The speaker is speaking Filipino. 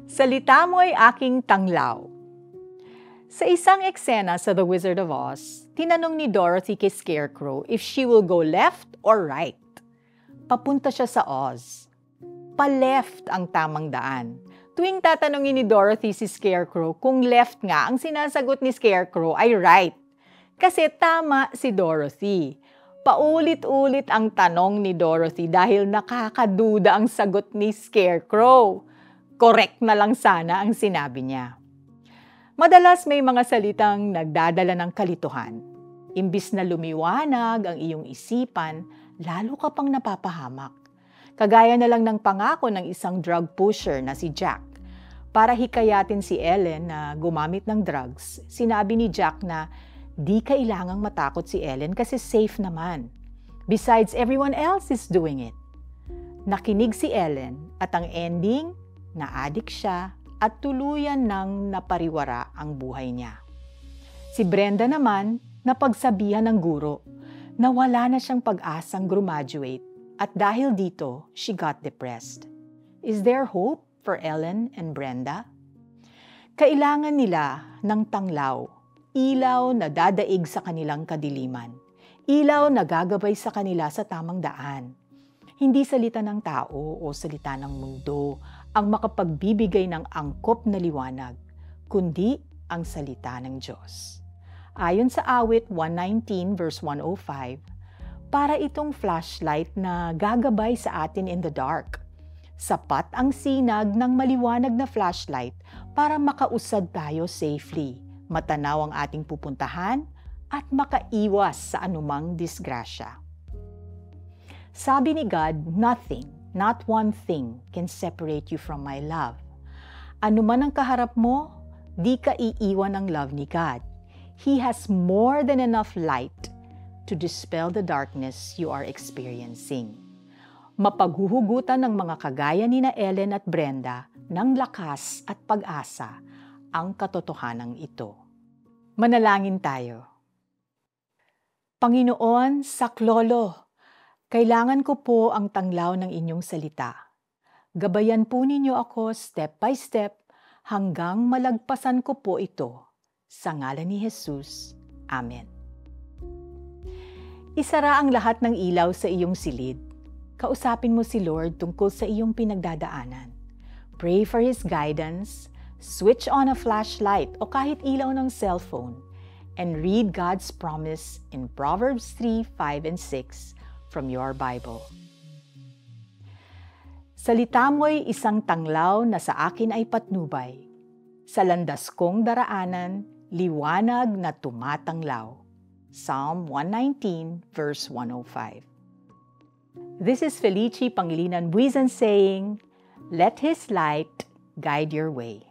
Salita mo'y aking tanglaw. Sa isang eksena sa The Wizard of Oz, tinanong ni Dorothy kay Scarecrow if she will go left or right. Papunta siya sa Oz. Pa-left ang tamang daan. Tuwing tatanungin ni Dorothy si Scarecrow kung left nga, ang sinasagot ni Scarecrow ay right. Kasi tama si Dorothy. Paulit-ulit ang tanong ni Dorothy dahil nakakaduda ang sagot ni Scarecrow. Correct na lang sana ang sinabi niya. Madalas may mga salitang nagdadala ng kalituhan. Imbis na lumiwanag ang iyong isipan, lalo ka pang napapahamak. Kagaya na lang ng pangako ng isang drug pusher na si Jack. Para hikayatin si Ellen na gumamit ng drugs, sinabi ni Jack na di kailangang matakot si Ellen kasi safe naman. Besides, everyone else is doing it. Nakinig si Ellen at ang ending, na-addict siya at tuluyan nang napariwara ang buhay niya. Si Brenda naman, napagsabihan ng guro na wala na siyang pag-asang graduate at dahil dito, she got depressed. Is there hope for Ellen and Brenda? Kailangan nila ng tanglaw, ilaw na dadaig sa kanilang kadiliman, ilaw na gagabay sa kanila sa tamang daan. Hindi salita ng tao o salita ng mundo ang makapagbibigay ng angkop na liwanag, kundi ang salita ng Diyos. Ayon sa awit 119 verse 105, para itong flashlight na gagabay sa atin in the dark. Sapat ang sinag ng maliwanag na flashlight para makausad tayo safely, matanaw ang ating pupuntahan at makaiwas sa anumang disgrasya. Sabi ni God, nothing, not one thing can separate you from my love. Ano man ang kaharap mo, di ka iiwan ng love ni God. He has more than enough light to dispel the darkness you are experiencing. Mapaghuhugutan ng mga kagaya ni na Ellen at Brenda ng lakas at pag-asa ang katotohanan ito. Manalangin tayo. Panginoon, saklolo, kailangan ko po ang tanglaw ng inyong salita. Gabayan po ninyo ako step by step hanggang malagpasan ko po ito. Sa ngalan ni Jesus. Amen. Isara ang lahat ng ilaw sa iyong silid. Kausapin mo si Lord tungkol sa iyong pinagdadaanan. Pray for His guidance, switch on a flashlight o kahit ilaw ng cellphone, and read God's promise in Proverbs 3, 5, and 6 from your Bible. Salita mo'y isang tanglaw na sa akin ay patnubay. Sa landas kong daraanan, liwanag na tumatanglaw. Psalm 119 verse 105. This is Felici Pangilinan Buizan saying, let His light guide your way.